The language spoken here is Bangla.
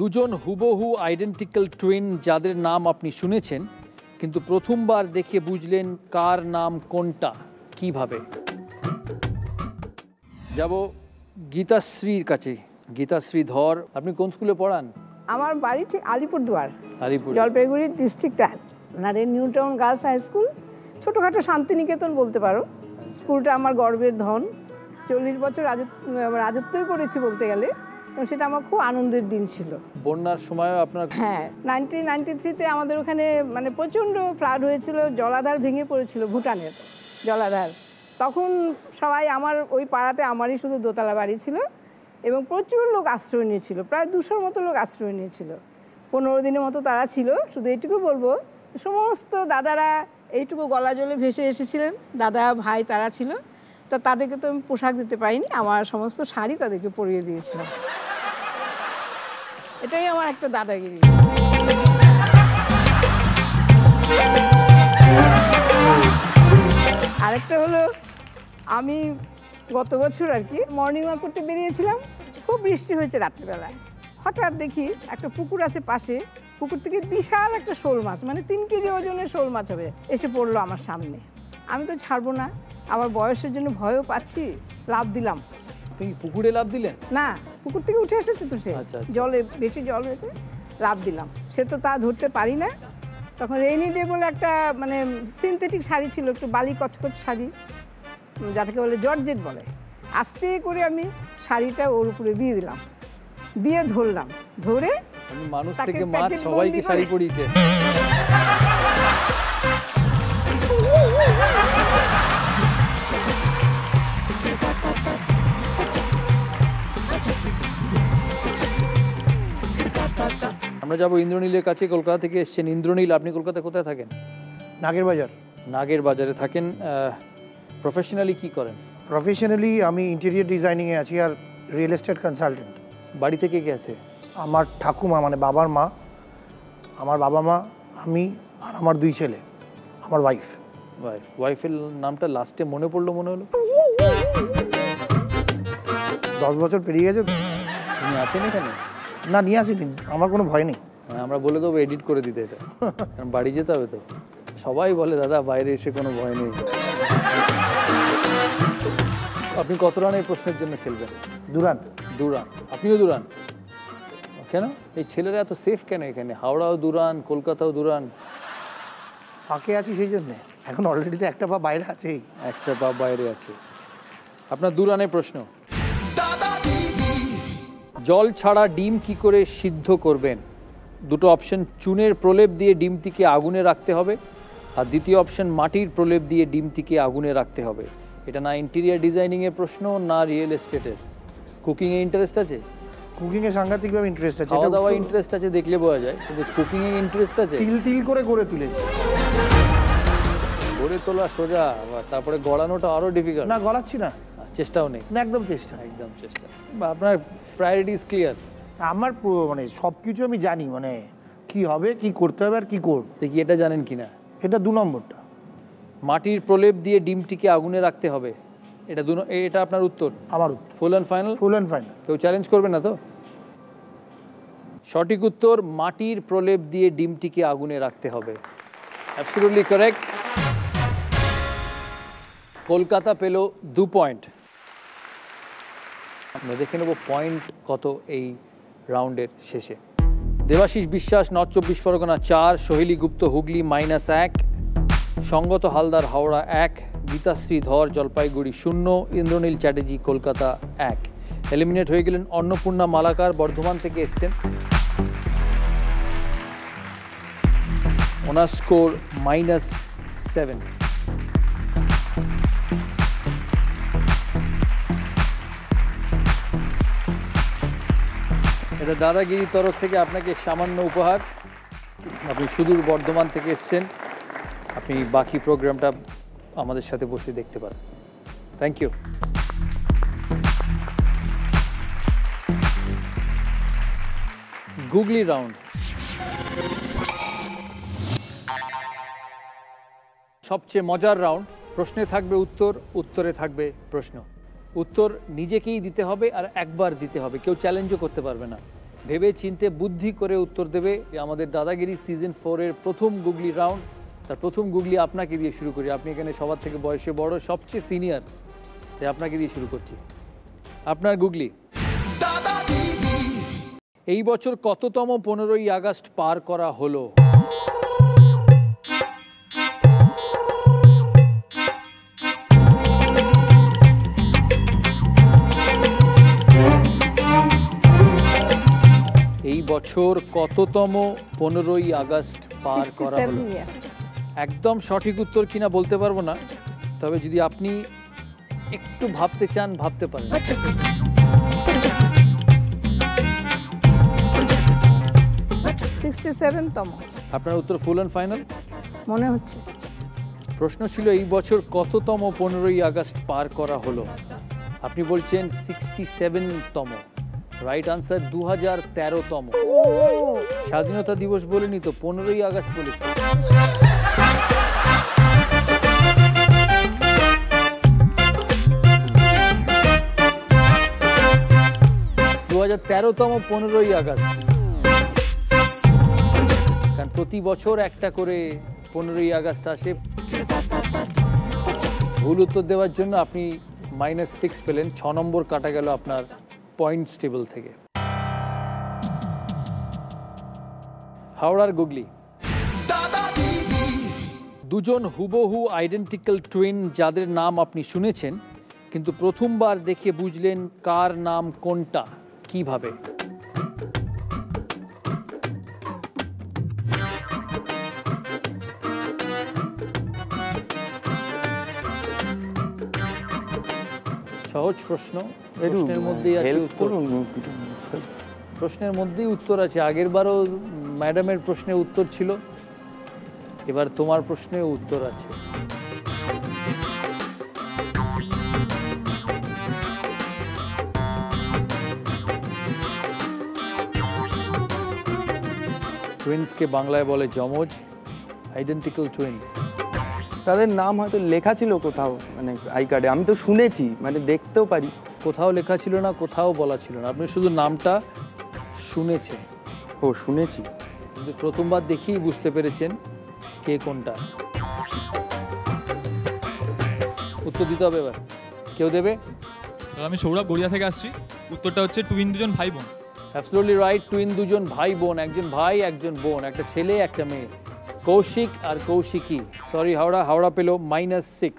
দুজন হুবহু আইডেন্টিক্যাল টুইন যাদের নাম আপনি শুনেছেন কিন্তু প্রথমবার দেখে বুঝলেন কার নাম কোনটা, কিভাবে? যাব গীতাশ্রীর কাছে। গীতাশ্রী ধর, আপনি কোন স্কুলে পড়ান? আমার বাড়ি ঠিক আলিপুরদুয়ার, আলিপুর, জলপাইগুড়ি ডিস্ট্রিক্ট। নারে New Town girls high school, ছোটোখাটো শান্তিনিকেতন বলতে পারো। স্কুলটা আমার গর্বের ধন। 40 বছর রাজত্বই করেছি বলতে গেলে, এবং সেটা আমার খুব আনন্দের দিন ছিল। বন্যার সময় আপনার? হ্যাঁ, 1993-তে আমাদের ওখানে মানে প্রচণ্ড ফ্লাড হয়েছিল, জলাধার ভেঙে পড়েছিল, ভুটানের জলাধার। তখন সবাই আমার ওই পাড়াতে আমারই শুধু দোতলা বাড়ি ছিল এবং প্রচুর লোক আশ্রয় নিয়েছিল, প্রায় 200-র মতো লোক আশ্রয় নিয়েছিল। 15 দিনের মতো তারা ছিল। শুধু এইটুকু বলবো, সমস্ত দাদারা এইটুকু গলা জলে ভেসে এসেছিলেন, দাদা ভাই তারা ছিল। তা তাদেরকে তো আমি পোশাক দিতে পারিনি, আমার সমস্ত শাড়ি তাদেরকে পরিয়ে দিয়েছিলাম। এটাই আমার একটা দাদাগিরি। আরেকটা হলো, আমি গত বছর আর কি মর্নিং ওয়াক করতে বেরিয়েছিলাম, খুব বৃষ্টি হয়েছে রাত্রিবেলায়। হঠাৎ দেখি একটা পুকুর আছে পাশে, পুকুর থেকে বিশাল একটা শোল মাছ, মানে 3 কেজি ওজনের শোল মাছ হবে, এসে পড়লো আমার সামনে। আমি তো ছাড়বো না, আমার বয়সের জন্য ভয়ও পাচ্ছি, লাফ দিলাম। আপনি পুকুরে লাফ দিলেন? না, পুকুর থেকে উঠে এসেছে তো সে, জলে বেশি জল হয়েছে, লাফ দিলাম। সে তো তা ধরতে পারি না। তখন রেইনি ডে বলে একটা মানে সিনথেটিক শাড়ি ছিল, একটু বালি কচকচ শাড়ি, যাটাকে বলে জর্জেট বলে। আস্তে করে আমি শাড়িটা ওর উপরে দিয়ে দিলাম, দিয়ে ধরলাম, ধরে মানুষ থেকে মাছ সবাইকে শাড়ি পরিয়েছে। আমরা যাবো ইন্দ্রনীলের কাছে। কলকাতা থেকে এসছেন ইন্দ্রনীল, আপনি কলকাতা কোথায় থাকেন? নাগের বাজার। নাগের বাজারে থাকেন। প্রফেশনালি কি করেন? প্রফেশনালি আমি ইন্টেরিয়র ডিজাইনিংয়ে আছি আর রিয়েল এস্টেট কনসালটেন্ট। বাড়ি থেকে কে আছে? আমার ঠাকুমা, মানে বাবার মা, আমার বাবা মা, আমি আর আমার 2 ছেলে, আমার ওয়াইফ। ওয়াইফের নামটা লাস্টে মনে পড়লো মনে হলো। 10 বছর পেরিয়ে গেছে তো। উনি আছেন এখানে? না, নিয়ে আসিনি, আমার কোনো ভয় নেই। আমরা বলে দেবো এডিট করে দিতে এটা, কারণ বাড়ি যেতে হবে তো। সবাই বলে দাদা বাইরে এসে কোনো ভয় নেই। আপনি কত রানের প্রশ্নের জন্য খেলবেন? 2 রান। 2 রান। আপনিও 2 রান? কেন এই ছেলেরা এত সেফ কেন এখানে? হাওড়াও 2 রান, কলকাতাও 2 রান। ফাঁকে আছি সেই জন্যে। এখন অলরেডি তো একটা পা বাইরে আছেই। একটা পা বাইরে আছে। আপনার 2 রানের প্রশ্ন। জল ছাড়া ডিম কি করে সিদ্ধ করবেন? 2টো অপশন, চুনের প্রলেপ দিয়ে ডিমটিকে আগুনে রাখতে হবে, আর দ্বিতীয় অপশন মাটির প্রলেপ দিয়ে ডিমটিকে আগুনে রাখতে হবে। এটা না ইন্টেরিয়ার ডিজাইনিংয়ের প্রশ্ন, না রিয়েল এস্টেটের। কুকিংয়ে ইন্টারেস্ট আছে? কুকিংয়ে সাংঘাতিকভাবে ইন্টারেস্ট আছে। খাওয়া দাওয়া ইন্টারেস্ট আছে দেখলে বোঝা যায়, কিন্তু কুকিংয়ে ইন্টারেস্ট আছে? তিল তিল করে গড়ে তুলেছি। গড়ে তোলা সোজা, তারপরে গড়ানোটা আরও ডিফিকাল্ট। না, গড়াচ্ছি না, চেষ্টাও নেই। না, একদম চেষ্টা, একদম চেষ্টা। আপনার প্রায়োরিটিস ক্লিয়ার? আমার মানে সব কিছু আমি জানি, মানে কি হবে, কি করতে হবে আর কি করব। দেখি এটা জানেন কিনা। এটা 2 নম্বরটা। মাটির প্রলেপ দিয়ে ডিমটিকে আগুনে রাখতে হবে, এটা এটা আপনার উত্তর? আমার উত্তর। Full and final? Full and final. কেউ চ্যালেঞ্জ করবে না তো? সঠিক উত্তর, মাটির প্রলেপ দিয়ে ডিমটিকে আগুনে রাখতে হবে। Absolutely correct. কলকাতা পেল 2 পয়েন্ট। আমরা দেখে নেব পয়েন্ট কত এই রাউন্ডের শেষে। দেবাশিস বিশ্বাস নর্থ 24 পরগনা 4, সোহেলি গুপ্ত হুগলি -1, সঙ্গত হালদার হাওড়া 1, গীতাশ্রী ধর জলপাইগুড়ি 0, ইন্দ্রনীল চ্যাটার্জি কলকাতা 1। এলিমিনেট হয়ে গেলেন অন্নপূর্ণা মালাকার, বর্ধমান থেকে এসছেন। ওনার স্কোর -7। এটা দাদাগিরির তরফ থেকে আপনাকে সামান্য উপহার। আপনি সুদূর বর্ধমান থেকে এসছেন, আপনি বাকি প্রোগ্রামটা আমাদের সাথে বসে দেখতে পারেন। Thank you. Googly round. সবচেয়ে মজার রাউন্ড। প্রশ্নে থাকবে উত্তর, উত্তরে থাকবে প্রশ্ন। উত্তর নিজেকেই দিতে হবে আর একবার দিতে হবে, কেউ চ্যালেঞ্জও করতে পারবে না। ভেবে চিনতে বুদ্ধি করে উত্তর দেবে। আমাদের দাদাগিরি সিজন 4-এর প্রথম গুগলি রাউন্ড, তার প্রথম গুগলি আপনাকে দিয়ে শুরু করি। আপনি এখানে সবার থেকে বয়সে বড়, সবচেয়ে সিনিয়র, তাই আপনাকে দিয়ে শুরু করছি। আপনার গুগলি, এই বছর কততম 15ই আগস্ট পার করা হলো? এই বছর কততম 15ই আগস্ট পার করা হলো? 67 years। একদম সঠিক উত্তর কিনা বলতে পারবো না, তবে যদি আপনি একটু ভাবতে চান ভাবতে পারেন। 67তম আপনার উত্তর ফুল অ্যান্ড ফাইনাল মনে হচ্ছে। প্রশ্ন ছিল এই বছর কততম 15ই আগস্ট পার করা হলো। আপনি বলছেন 67তম। Right answer 2013তম। স্বাধীনতা দিবস বলেনি তো, 15ই আগস্ট বলেছি। তম 15ই আগস্ট, কারণ প্রতি বছর একটা করে 15ই আগস্ট আসে। ভুল উত্তর দেওয়ার জন্য আপনি -6 পেলেন, 6 নম্বর কাটা গেল আপনার পয়েন্টস টেবিল থেকে। হাওড়ার গুগলি, দুজন হুবহু আইডেন্টিক্যাল টুইন যাদের নাম আপনি শুনেছেন কিন্তু প্রথমবার দেখে বুঝলেন কার নাম কোনটা, কিভাবে? সহজ প্রশ্ন, প্রশ্নের মধ্যেই আছে উত্তর। প্রশ্নের মধ্যেই উত্তর আছে। আগেরবারও ম্যাডামের প্রশ্নে উত্তর ছিল, এবার তোমার প্রশ্নেও উত্তর আছে। টুইন্সকে বাংলায় বলে যমজ, আইডেন্টিক্যাল টুইন্স। তাদের নাম হয়তো লেখা ছিল কোথাও, মানে আই কার্ডে আমি তো শুনেছি, মানে দেখতেও পারি। কোথাও লেখা ছিল না, কোথাও বলা ছিল না, আপনি শুধু নামটা শুনেছেন। ও শুনেছি, কিন্তু প্রথমবার দেখেই বুঝতে পেরেছেন কে কোনটা। উত্তর দিতে হবে এবার, কেউ দেবে? আমি সৌরভ গড়িয়া থেকে আসছি, উত্তরটা হচ্ছে টুইন দুজন ভাই বোন। অ্যাবসলিউটলি রাইট, টুইন দুজন ভাই বোন, একজন ভাই একজন বোন, একটা ছেলে একটা মেয়ে, কৌশিক আর কৌশিকী। সরি হাওড়া, হাওড়া পেল -6।